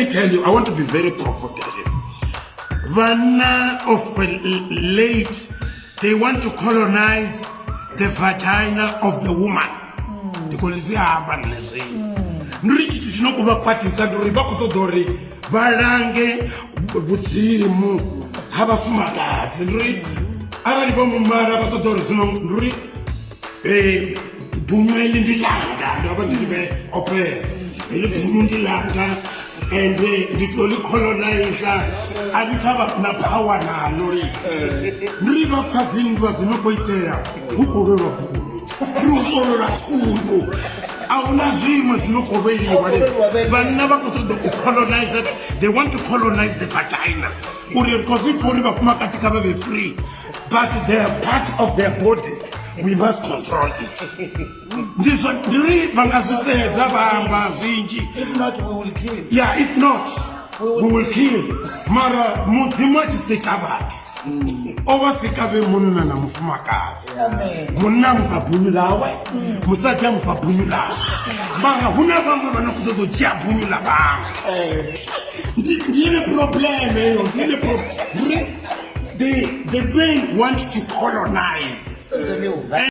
me tell you, I want to be very provocative. Vana of late, they want to colonize the vagina of the woman. Because they are Nrich to know about parties that Ribaco Dori, Barange, Buzimu, Habafumaka, Arabic Mara Doris, Nuri, Bunel in the Langa, Opera, in the Langa, and the only colonizer, and it have na power na Lori. Riba Fazin was no poiter, who could but never go to the colonize it. They want to colonize the vagina. Because if for be free, but they are part of their body. We must control it. This one, if not, we will kill. Yeah, if not, we will kill. Mara, much sikabat. Over sikabe munna na mufumakazi. Munna mkabunyula we. Musaja mkabunyula. Banga huna banga wanakudogo chia bunyula banga. Ndiye problem ndiye problem. The brain wants to colonize.